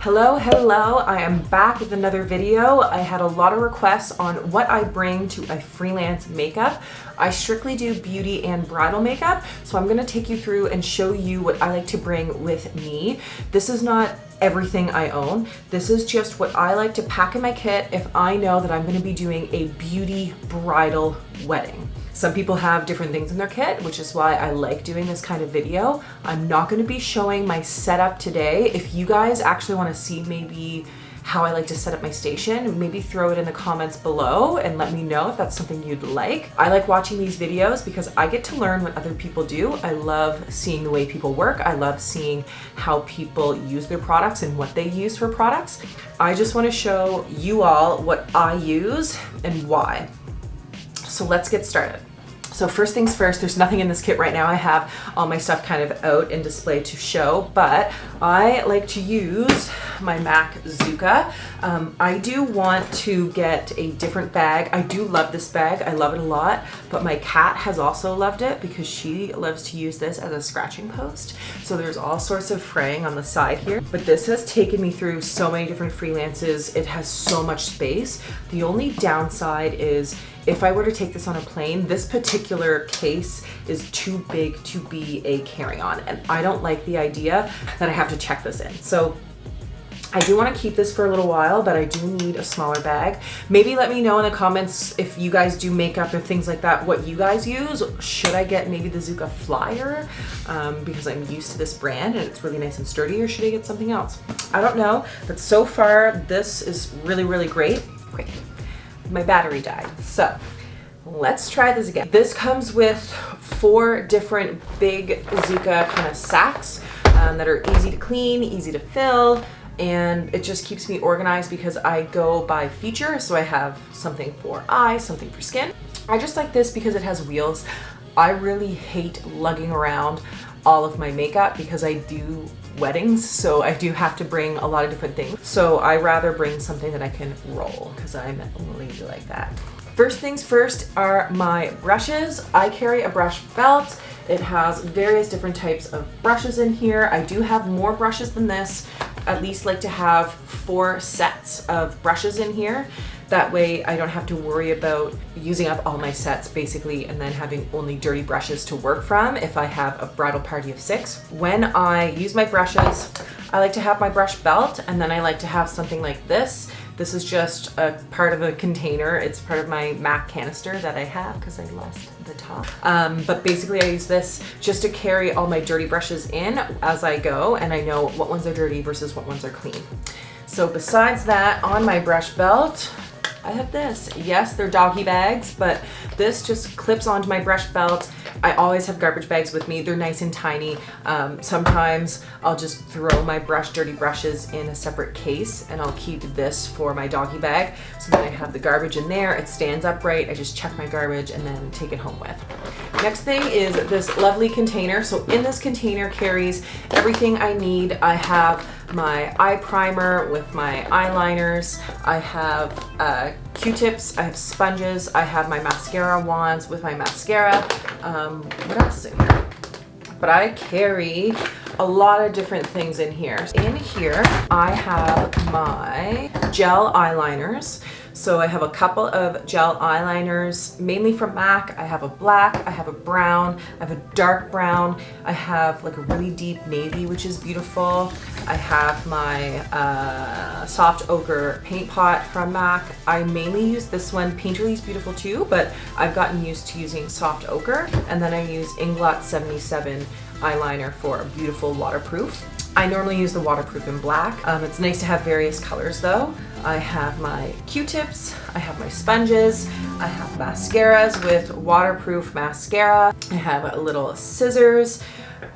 Hello, I am back with another video. I had a lot of requests on what I bring to a freelance makeup. I strictly do beauty and bridal makeup, so I'm gonna take you through and show you what I like to bring with me. This is not everything I own. This is just what I like to pack in my kit if I know that I'm gonna be doing a beauty bridal wedding. Some people have different things in their kit, which is why I like doing this kind of video. I'm not gonna be showing my setup today. If you guys actually wanna see maybe how I like to set up my station, maybe throw it in the comments below and let me know if that's something you'd like. I like watching these videos because I get to learn what other people do. I love seeing the way people work. I love seeing how people use their products and what they use for products. I just wanna show you all what I use and why. So let's get started. So first things first, there's nothing in this kit right now. I have all my stuff kind of out in display to show, but I like to use my MAC Zuka. I do want to get a different bag. I do love this bag, I love it a lot, but my cat has also loved it because she loves to use this as a scratching post. So there's all sorts of fraying on the side here, but this has taken me through so many different freelances. It has so much space. The only downside is if I were to take this on a plane, this particular case is too big to be a carry-on, and I don't like the idea that I have to check this in. So I do want to keep this for a little while, but I do need a smaller bag. Maybe let me know in the comments if you guys do makeup or things like that, what you guys use. Should I get maybe the Zuka Flyer because I'm used to this brand and it's really nice and sturdy, or should I get something else? I don't know, but so far this is really, really great. Quick. My battery died. So let's try this again. This comes with 4 different big Zuka kind of sacks that are easy to clean, easy to fill, and it just keeps me organized because I go by feature. So I have something for eyes, something for skin. I just like this because it has wheels. I really hate lugging around all of my makeup because I do weddings, so I do have to bring a lot of different things. So I rather bring something that I can roll because I'm lazy like that. First things first are my brushes. I carry a brush belt. It has various different types of brushes in here. I do have more brushes than this. At least like to have 4 sets of brushes in here. That way I don't have to worry about using up all my sets basically and then having only dirty brushes to work from if I have a bridal party of 6. When I use my brushes, I like to have my brush belt, and then I like to have something like this. This is just a part of a container. It's part of my MAC canister that I have because I lost the top. But basically I use this just to carry all my dirty brushes in as I go, and I know what ones are dirty versus what ones are clean. So besides that, on my brush belt, I have this. Yes, they're doggy bags, but this just clips onto my brush belt. I always have garbage bags with me. They're nice and tiny. Sometimes I'll just throw my dirty brushes in a separate case, and I'll keep this for my doggy bag. So then I have the garbage in there. It stands upright. I just check my garbage and then take it home with. Next thing is this lovely container. So in this container carries everything I need. I have my eye primer with my eyeliners. I have Q-tips, I have sponges, I have my mascara wands with my mascara. What else is in here? But I carry a lot of different things in here. In here, I have my gel eyeliners. So I have a couple of gel eyeliners, mainly from MAC. I have a black, I have a brown, I have a dark brown, I have like a really deep navy, which is beautiful. I have my soft ochre paint pot from MAC. I mainly use this one. Painterly is beautiful too, but I've gotten used to using soft ochre. And then I use Inglot 77 eyeliner for a beautiful waterproof. I normally use the waterproof in black. It's nice to have various colors though. I have my Q-tips, I have my sponges, I have mascaras with waterproof mascara, I have little scissors.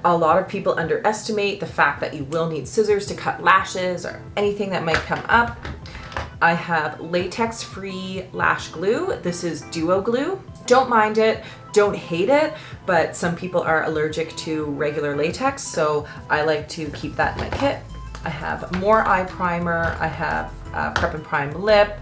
A lot of people underestimate the fact that you will need scissors to cut lashes or anything that might come up. I have latex-free lash glue. This is Duo Glue. Don't mind it, don't hate it, but some people are allergic to regular latex, so I like to keep that in my kit. I have more eye primer, I have Prep and Prime lip,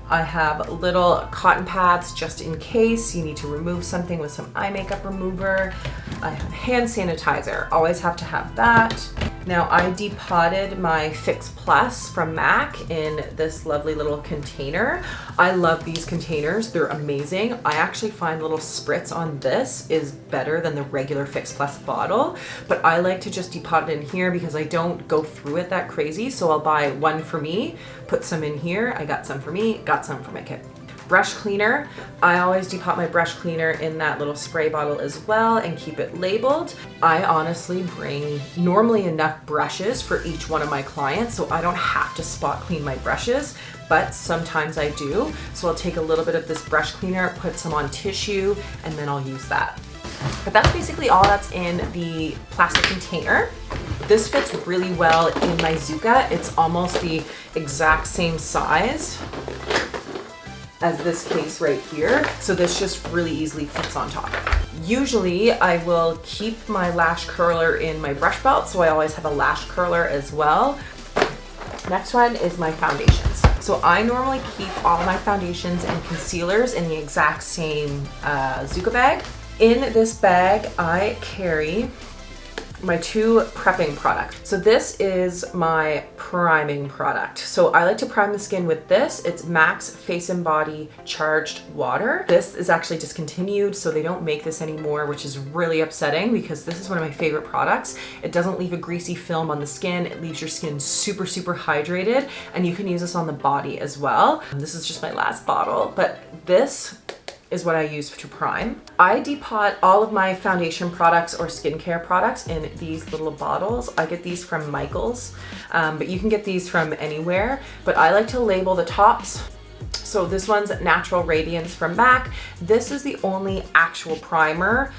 I have little cotton pads just in case you need to remove something with some eye makeup remover. I have hand sanitizer, always have to have that. Now I depotted my Fix Plus from MAC in this lovely little container. I love these containers, they're amazing. I actually find little spritz on this is better than the regular Fix Plus bottle, but I like to just depot it in here because I don't go through it that crazy. So I'll buy one for me, put some in here. I got some for me, got some for my kid. Brush cleaner, I always depot my brush cleaner in that little spray bottle as well and keep it labeled. I honestly bring normally enough brushes for each one of my clients, so I don't have to spot clean my brushes, but sometimes I do. So I'll take a little bit of this brush cleaner, put some on tissue, and then I'll use that. But that's basically all that's in the plastic container. This fits really well in my Zuka. It's almost the exact same size as this case right here. So this just really easily fits on top. Usually I will keep my lash curler in my brush belt, so I always have a lash curler as well. Next one is my foundations. So I normally keep all my foundations and concealers in the exact same Zuka bag. In this bag, I carry my two prepping products. So this is my priming product. So I like to prime the skin with this. It's Max Face and Body Charged Water. This is actually discontinued, so they don't make this anymore, which is really upsetting because this is one of my favorite products. It doesn't leave a greasy film on the skin. It leaves your skin super, super hydrated, and you can use this on the body as well. This is just my last bottle, but this is what I use to prime. I depot all of my foundation products or skincare products in these little bottles. I get these from Michael's, but you can get these from anywhere. But I like to label the tops. So this one's Natural Radiance from MAC. This is the only actual primer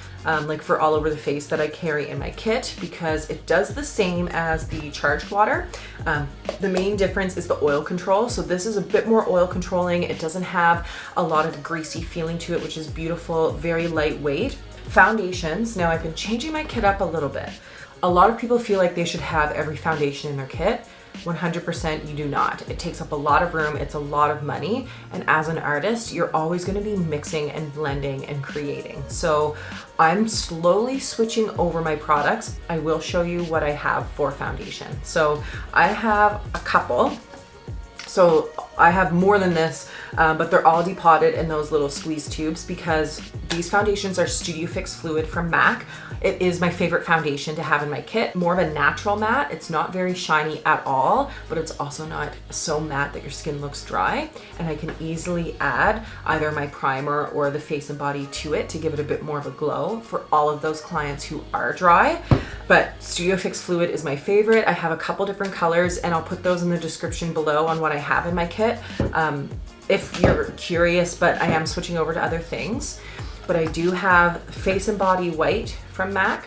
like for all over the face that I carry in my kit because it does the same as the charged water. The main difference is the oil control. So this is a bit more oil controlling. It doesn't have a lot of greasy feeling to it, which is beautiful, very lightweight. Foundations, now I've been changing my kit up a little bit. A lot of people feel like they should have every foundation in their kit. 100% you do not. It takes up a lot of room, it's a lot of money, and as an artist, you're always going to be mixing and blending and creating. So I'm slowly switching over my products. I will show you what I have for foundation. So I have a couple. So I have more than this, but they're all depotted in those little squeeze tubes because these foundations are Studio Fix Fluid from MAC. It is my favorite foundation to have in my kit. More of a natural matte. It's not very shiny at all, but it's also not so matte that your skin looks dry. And I can easily add either my primer or the face and body to it to give it a bit more of a glow for all of those clients who are dry. But Studio Fix Fluid is my favorite. I have a couple different colors and I'll put those in the description below on what I have in my kit. If you're curious, but I am switching over to other things. But I do have Face and Body White from MAC.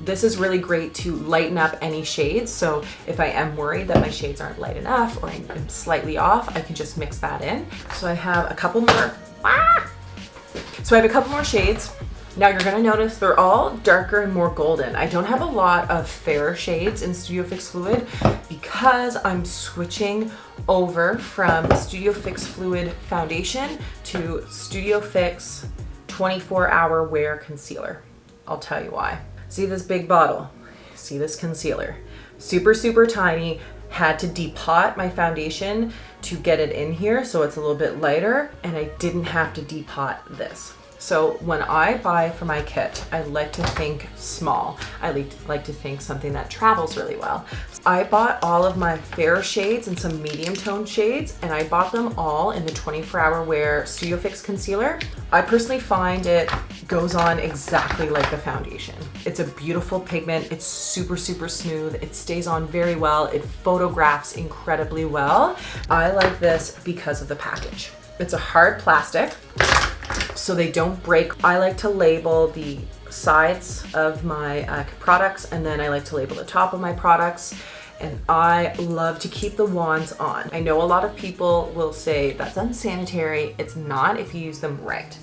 This is really great to lighten up any shades. So if I am worried that my shades aren't light enough or I'm slightly off, I can just mix that in. So I have a couple more. So I have a couple more shades. Now you're gonna notice they're all darker and more golden. I don't have a lot of fairer shades in Studio Fix Fluid because I'm switching over from Studio Fix Fluid Foundation to Studio Fix 24-Hour Wear Concealer. I'll tell you why. See this big bottle? See this concealer? Super, super tiny. Had to depot my foundation to get it in here so it's a little bit lighter, and I didn't have to depot this. So when I buy for my kit, I like to think small. I like to think something that travels really well. I bought all of my fair shades and some medium tone shades, and I bought them all in the 24-Hour Wear Studio Fix Concealer. I personally find it goes on exactly like the foundation. It's a beautiful pigment. It's super, super smooth. It stays on very well. It photographs incredibly well. I like this because of the package. It's a hard plastic, so they don't break. I like to label the sides of my products, and then I like to label the top of my products, and I love to keep the wands on. I know a lot of people will say that's unsanitary. It's not if you use them right.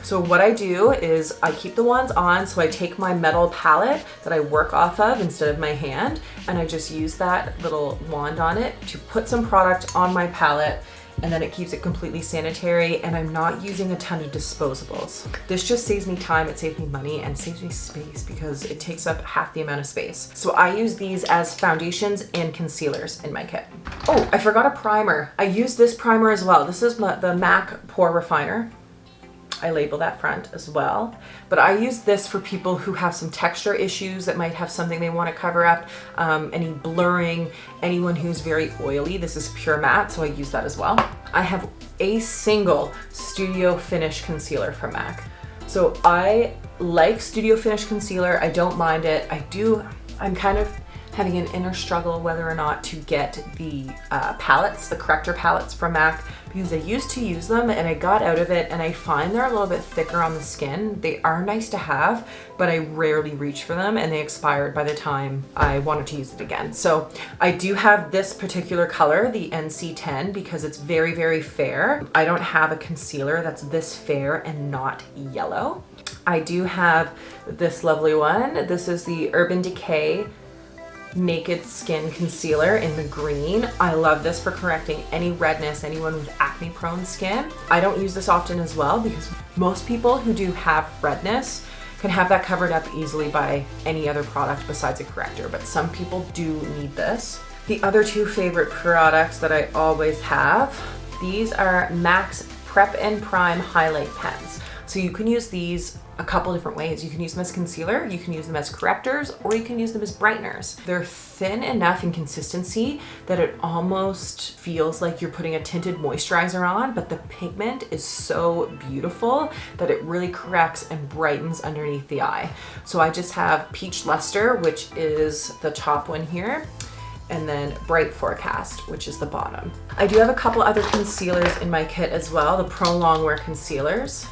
So what I do is I keep the wands on, so I take my metal palette that I work off of instead of my hand, and I just use that little wand on it to put some product on my palette and then it keeps it completely sanitary, and I'm not using a ton of disposables. This just saves me time, it saves me money, and saves me space because it takes up half the amount of space. So I use these as foundations and concealers in my kit. Oh, I forgot a primer. I use this primer as well. This is the MAC Pore Refiner. I label that front as well. But I use this for people who have some texture issues that might have something they want to cover up, any blurring, anyone who's very oily. This is pure matte, so I use that as well. I have a single Studio Finish concealer from MAC. So I like Studio Finish concealer. I don't mind it. I'm kind of having an inner struggle whether or not to get the palettes, the corrector palettes from MAC, because I used to use them and I got out of it, and I find they're a little bit thicker on the skin. They are nice to have, but I rarely reach for them, and they expired by the time I wanted to use it again. So I do have this particular color, the NC10, because it's very, very fair. I don't have a concealer that's this fair and not yellow. I do have this lovely one. This is the Urban Decay Naked Skin Concealer in the green. I love this for correcting any redness, anyone with acne prone skin. I don't use this often as well because most people who do have redness can have that covered up easily by any other product besides a corrector, but some people do need this. The other two favorite products that I always have, these are MAC's Prep and Prime Highlight Pens. So you can use these a couple different ways. You can use them as concealer, you can use them as correctors, or you can use them as brighteners. They're thin enough in consistency that it almost feels like you're putting a tinted moisturizer on, but the pigment is so beautiful that it really corrects and brightens underneath the eye. So I just have Peach Luster, which is the top one here, and then Bright Forecast, which is the bottom. I do have a couple other concealers in my kit as well, the Prolongwear concealers.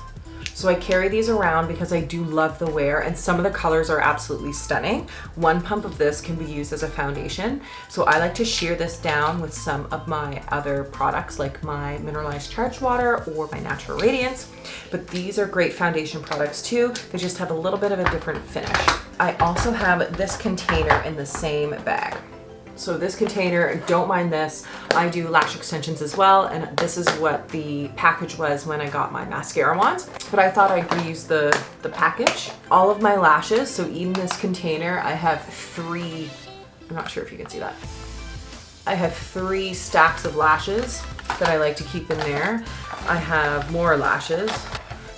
So I carry these around because I do love the wear, and some of the colors are absolutely stunning. One pump of this can be used as a foundation. So I like to sheer this down with some of my other products like my Mineralized Charged Water or my Natural Radiance. But these are great foundation products too. They just have a little bit of a different finish. I also have this container in the same bag. So this container, don't mind this. I do lash extensions as well, and this is what the package was when I got my mascara wands. But I thought I'd reuse the package. All of my lashes, so in this container, I have three, I'm not sure if you can see that. I have 3 stacks of lashes that I like to keep in there. I have more lashes.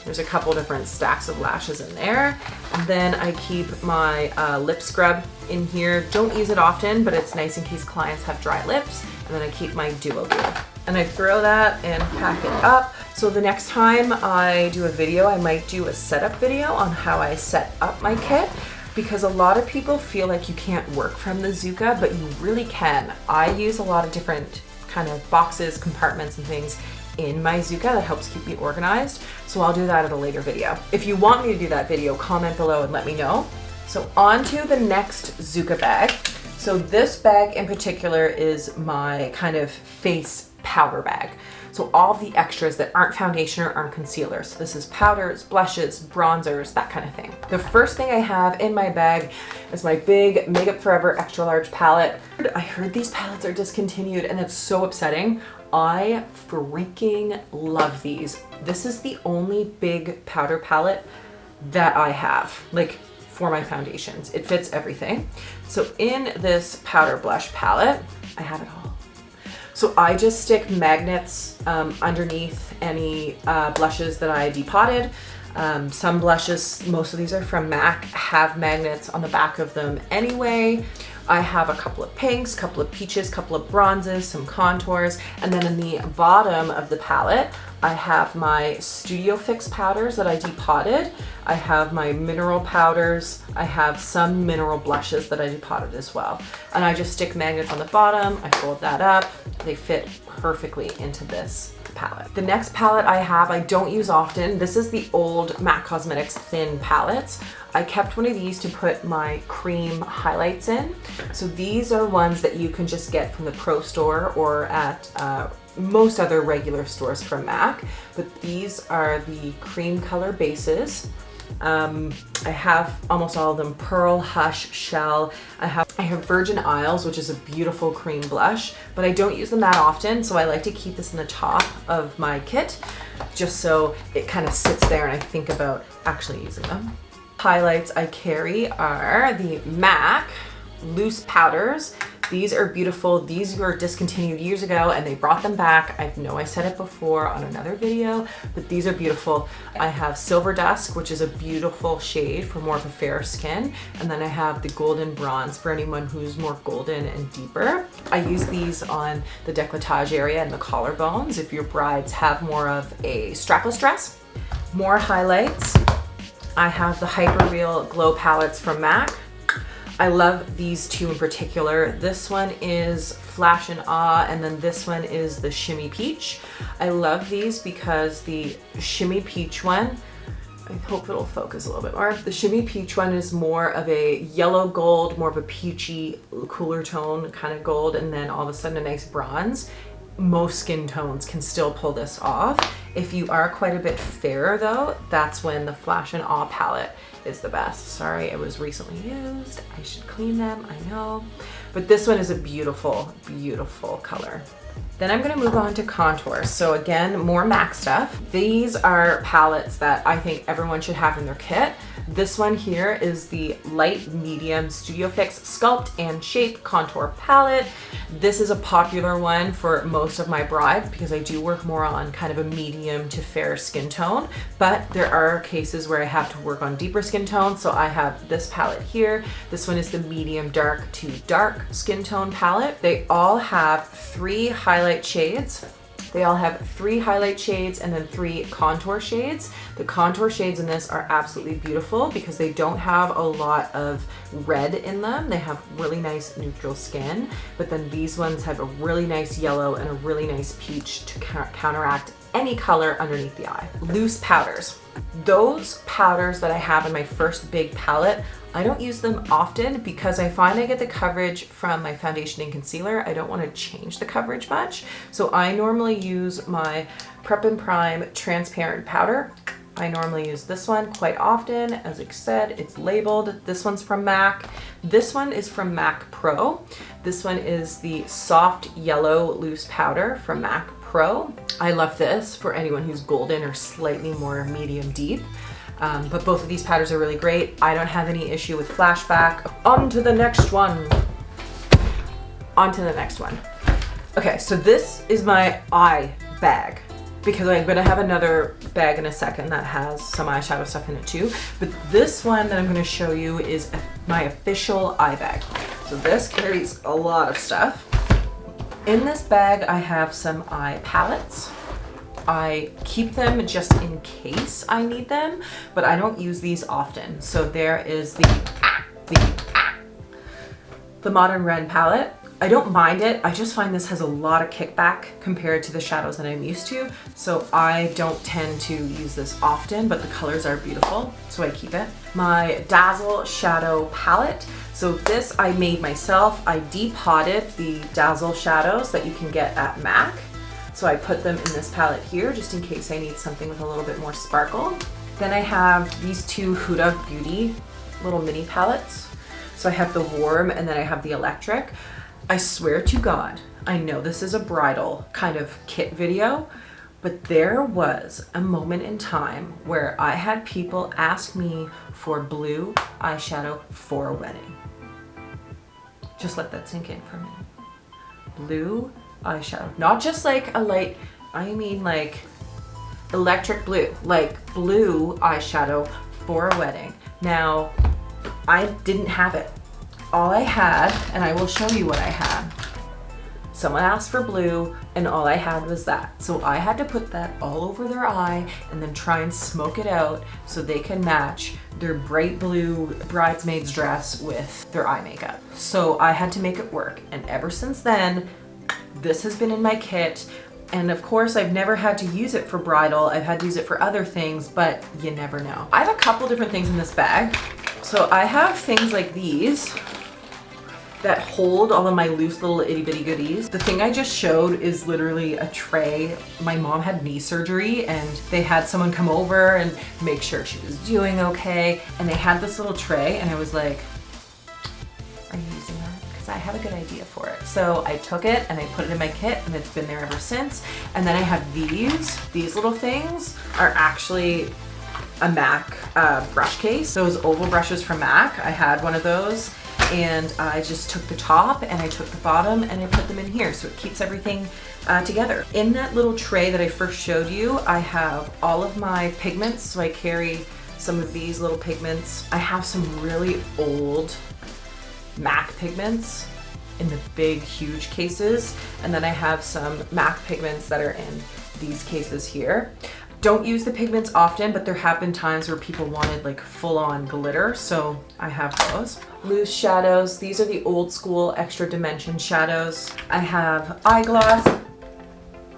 There's a couple different stacks of lashes in there. And then I keep my lip scrub in here. Don't use it often, but it's nice in case clients have dry lips. And then I keep my Duo Glue. And I throw that and pack it up. So the next time I do a video, I might do a setup video on how I set up my kit, because a lot of people feel like you can't work from the Zuka, but you really can. I use a lot of different kind of boxes, compartments, and things in my Zuka that helps keep me organized. So I'll do that at a later video. If you want me to do that video, comment below and let me know. So on to the next Zuka bag. So this bag in particular is my kind of face powder bag. So all the extras that aren't foundation or aren't concealer. So this is powders, blushes, bronzers, that kind of thing. The first thing I have in my bag is my big Makeup Forever extra large palette. I heard these palettes are discontinued, and that's so upsetting. I freaking love these. This is the only big powder palette that I have, like, for my foundations. It fits everything. So in this powder blush palette, I have it all. So I just stick magnets underneath any blushes that I depotted. Some blushes, most of these are from MAC, have magnets on the back of them anyway. I have a couple of pinks, couple of peaches, couple of bronzes, some contours, and then in the bottom of the palette, I have my Studio Fix powders that I depotted. I have my mineral powders. I have some mineral blushes that I depotted as well. And I just stick magnets on the bottom. I fold that up. They fit perfectly into this palette. The next palette I have, I don't use often. This is the old MAC Cosmetics thin palettes. I kept one of these to put my cream highlights in. So these are ones that you can just get from the Pro Store or at most other regular stores from MAC. But these are the cream color bases. I have almost all of them. Pearl, Hush, Shell. I have Virgin Isles, which is a beautiful cream blush, but I don't use them that often, so I like to keep this in the top of my kit, just so it kind of sits there and I think about actually using them. Highlights I carry are the MAC loose powders. These are beautiful. These were discontinued years ago and they brought them back. I know I said it before on another video, but these are beautiful. I have Silver Dusk, which is a beautiful shade for more of a fair skin. And then I have the Golden Bronze for anyone who's more golden and deeper. I use these on the décolletage area and the collarbones if your brides have more of a strapless dress. More highlights. I have the Hyper Real Glow Palettes from MAC. I love these two in particular. This one is Flash and Awe, and then this one is the Shimmy Peach. I love these because the Shimmy Peach one, I hope it'll focus a little bit more. The Shimmy Peach one is more of a yellow gold, more of a peachy, cooler tone kind of gold, and then all of a sudden a nice bronze. Most skin tones can still pull this off. If you are quite a bit fairer though, that's when the Flash and Awe palette is the best. Sorry, it was recently used. I should clean them, I know. But this one is a beautiful, beautiful color. Then I'm gonna move on to contours. So again, more MAC stuff. These are palettes that I think everyone should have in their kit. This one here is the Light Medium Studio Fix Sculpt and Shape Contour Palette. This is a popular one for most of my brides because I do work more on kind of a medium to fair skin tone, but there are cases where I have to work on deeper skin tones. So I have this palette here. This one is the medium dark to dark skin tone palette. They all have 3 highlight shades. They all have 3 highlight shades and then 3 contour shades. The contour shades in this are absolutely beautiful because they don't have a lot of red in them. They have really nice neutral skin, but then these ones have a really nice yellow and a really nice peach to counteract any color underneath the eye. Loose powders. Those powders that I have in my first big palette, I don't use them often because I find I get the coverage from my foundation and concealer. I don't want to change the coverage much. So I normally use my Prep and Prime transparent powder. I normally use this one quite often. As I said, it's labeled. This one's from MAC. This one is from MAC Pro. This one is the soft yellow loose powder from MAC Pro. I love this for anyone who's golden or slightly more medium deep. But both of these powders are really great. I don't have any issue with flashback. On to the next one. On to the next one. Okay, so this is my eye bag because I'm gonna have another bag in a second that has some eyeshadow stuff in it too. But this one that I'm gonna show you is my official eye bag. So this carries a lot of stuff. In this bag, I have some eye palettes. I keep them just in case I need them, but I don't use these often. So there is the Modern Red palette. I don't mind it. I just find this has a lot of kickback compared to the shadows that I'm used to. So I don't tend to use this often, but the colors are beautiful, so I keep it. My Dazzle Shadow palette. So this I made myself. I depotted the Dazzle shadows that you can get at MAC. So I put them in this palette here just in case I need something with a little bit more sparkle. Then I have these 2 Huda Beauty little mini palettes. So I have the Warm and then I have the Electric. I swear to God, I know this is a bridal kind of kit video, but there was a moment in time where I had people ask me for blue eyeshadow for a wedding. Just let that sink in for a minute. Blue eyeshadow, not just like a light, I mean like electric blue, like blue eyeshadow for a wedding. Now, I didn't have it. All I had, and I will show you what I had. Someone asked for blue and all I had was that. So I had to put that all over their eye and then try and smoke it out so they can match their bright blue bridesmaid's dress with their eye makeup. So I had to make it work. And ever since then, this has been in my kit. And of course, I've never had to use it for bridal. I've had to use it for other things, but you never know. I have a couple different things in this bag. So I have things like these. that hold all of my loose little itty bitty goodies. The thing I just showed is literally a tray. My mom had knee surgery and they had someone come over and make sure she was doing okay. And they had this little tray and I was like, are you using that? Because I have a good idea for it. So I took it and I put it in my kit and it's been there ever since. And then I have these little things are actually a MAC brush case. Those oval brushes from MAC, I had one of those. And I just took the top and I took the bottom and I put them in here so it keeps everything together. In that little tray that I first showed you, I have all of my pigments. So I carry some of these little pigments. I have some really old MAC pigments in the big, huge cases. And then I have some MAC pigments that are in these cases here. Don't use the pigments often, but there have been times where people wanted like full-on glitter, so I have those. Loose shadows, these are the old school extra dimension shadows. I have eyegloss.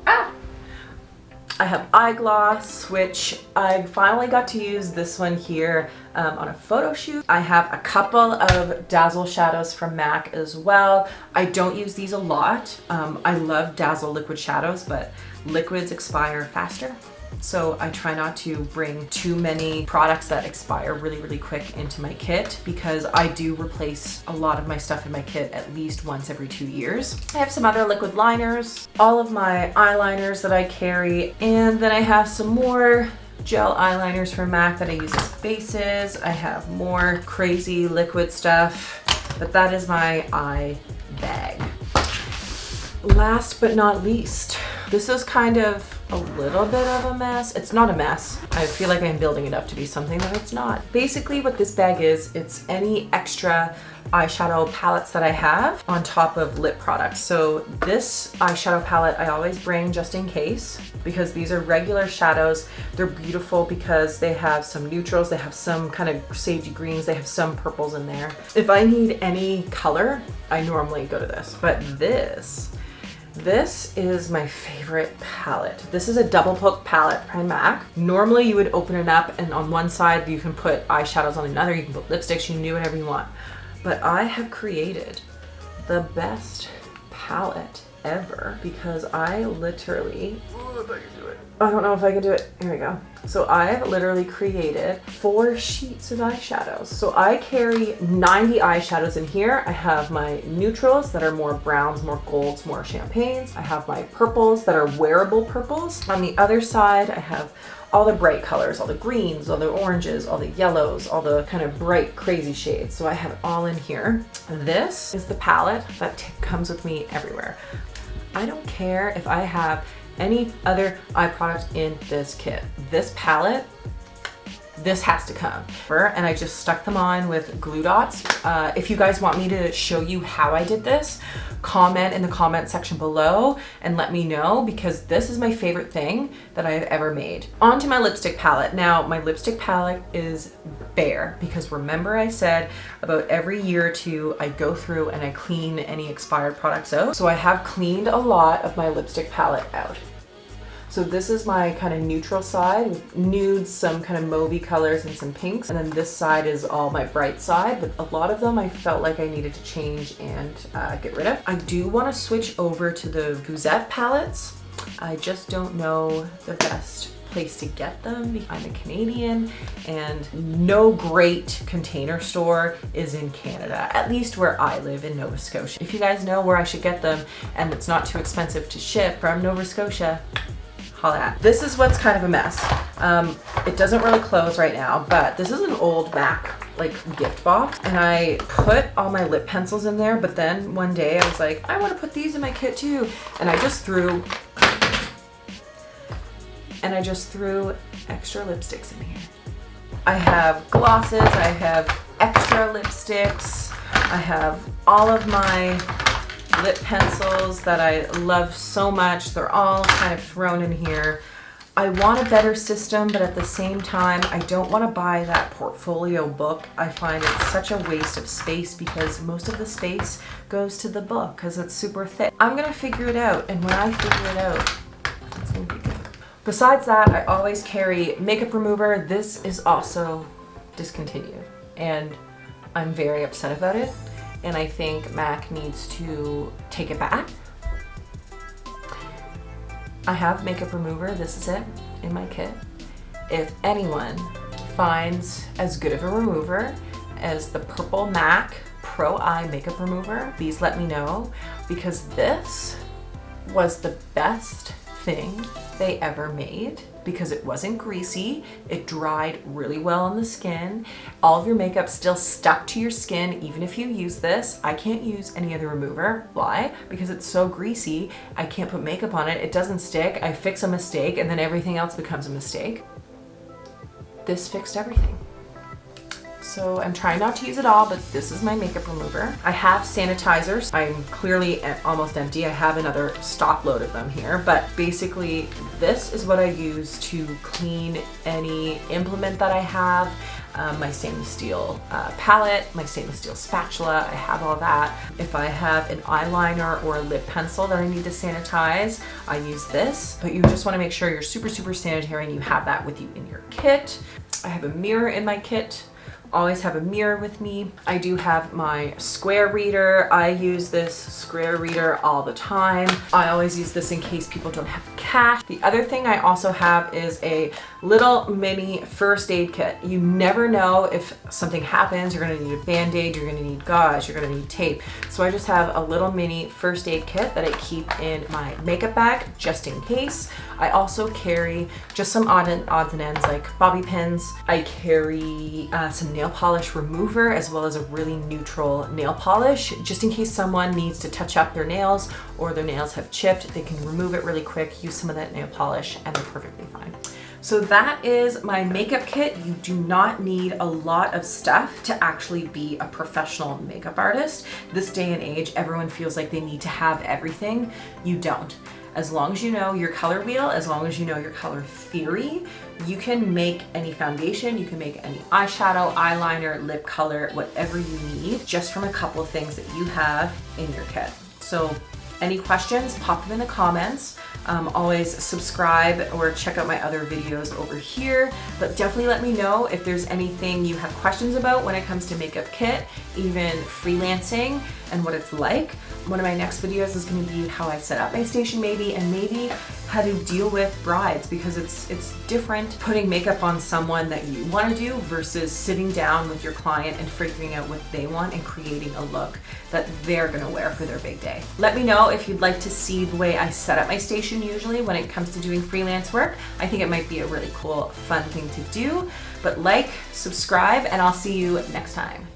I have eyegloss, which I finally got to use this one here on a photo shoot. I have a couple of Dazzle shadows from MAC as well. I don't use these a lot. I love Dazzle liquid shadows, but liquids expire faster. So I try not to bring too many products that expire really, really quick into my kit because I do replace a lot of my stuff in my kit at least once every 2 years. I have some other liquid liners, all of my eyeliners that I carry, and then I have some more gel eyeliners from MAC that I use as bases. I have more crazy liquid stuff, but that is my eye bag. Last but not least, this is kind of a little bit of a mess. It's not a mess. I feel like I'm building it up to be something that it's not. Basically what this bag is, it's any extra eyeshadow palettes that I have on top of lip products. So this eyeshadow palette I always bring just in case because these are regular shadows. They're beautiful because they have some neutrals, they have some kind of sagey greens, they have some purples in there. If I need any color, I normally go to this, but this is my favorite palette. This is a double poke palette from MAC. Normally you would open it up and on one side you can put eyeshadows, on another you can put lipsticks, you can do whatever you want. But I have created the best palette ever because I literally, I don't know if I can do it. Here we go. So I've literally created 4 sheets of eyeshadows. So I carry 90 eyeshadows in here. I have my neutrals that are more browns, more golds, more champagnes. I have my purples that are wearable purples. On the other side, I have all the bright colors, all the greens, all the oranges, all the yellows, all the kind of bright, crazy shades. So I have it all in here. This is the palette that comes with me everywhere. I don't care if I have any other eye product in this kit. This palette, this has to come. And I just stuck them on with glue dots. If you guys want me to show you how I did this, comment in the comment section below and let me know because this is my favorite thing that I've ever made. On to my lipstick palette. Now, my lipstick palette is bare because remember I said about every year or two I go through and I clean any expired products out. So I have cleaned a lot of my lipstick palette out. So this is my kind of neutral side with nudes, some kind of mauvey colors and some pinks. And then this side is all my bright side, but a lot of them I felt like I needed to change and get rid of. I do want to switch over to the Guzette palettes. I just don't know the best place to get them. I'm a Canadian and no great container store is in Canada, at least where I live in Nova Scotia. If you guys know where I should get them and it's not too expensive to ship from Nova Scotia, holla at. This is what's kind of a mess. It doesn't really close right now, but this is an old MAC like gift box and I put all my lip pencils in there, but then one day I was like, I want to put these in my kit too, and I just threw extra lipsticks in here. I have glosses, I have extra lipsticks, I have all of my lip pencils that I love so much. They're all kind of thrown in here. I want a better system, but at the same time, I don't want to buy that portfolio book. I find it's such a waste of space because most of the space goes to the book because it's super thick. I'm gonna figure it out, and when I figure it out, it's gonna be good. Besides that, I always carry makeup remover. This is also discontinued, and I'm very upset about it. and I think MAC needs to take it back. I have makeup remover, this is it, in my kit. If anyone finds as good of a remover as the purple MAC Pro Eye makeup remover, please let me know, because this was the best thing they ever made, because it wasn't greasy, it dried really well on the skin, all of your makeup still stuck to your skin even if you use this. I can't use any other remover. Why? Because it's so greasy, I can't put makeup on it, it doesn't stick, I fix a mistake and then everything else becomes a mistake. This fixed everything. So I'm trying not to use it all, but this is my makeup remover. I have sanitizers. I'm clearly almost empty. I have another stock load of them here, but basically this is what I use to clean any implement that I have. My stainless steel palette, my stainless steel spatula, I have all that. If I have an eyeliner or a lip pencil that I need to sanitize, I use this. But you just want to make sure you're super, super sanitary and you have that with you in your kit. I have a mirror in my kit. Always have a mirror with me. I do have my square reader. I use this square reader all the time. I always use this in case people don't have cash. The other thing I also have is a little mini first aid kit. You never know if something happens, you're gonna need a band-aid, you're gonna need gauze, you're gonna need tape. So I just have a little mini first aid kit that I keep in my makeup bag just in case. I also carry just some odds and ends like bobby pins. I carry some nail polish remover as well as a really neutral nail polish just in case someone needs to touch up their nails or their nails have chipped. They can remove it really quick, use some of that nail polish, and they're perfectly fine. So that is my makeup kit. You do not need a lot of stuff to actually be a professional makeup artist. This day and age, everyone feels like they need to have everything. You don't. As long as you know your color wheel, as long as you know your color theory, you can make any foundation, you can make any eyeshadow, eyeliner, lip color, whatever you need, just from a couple of things that you have in your kit. So any questions, pop them in the comments. Always subscribe or check out my other videos over here, but definitely let me know if there's anything you have questions about when it comes to makeup kit, even freelancing and what it's like. One of my next videos is going to be how I set up my station maybe, and maybe how to deal with brides, because it's different putting makeup on someone that you want to do versus sitting down with your client and figuring out what they want and creating a look that they're going to wear for their big day. Let me know if you'd like to see the way I set up my station usually when it comes to doing freelance work. I think it might be a really cool, fun thing to do. But like, subscribe, and I'll see you next time.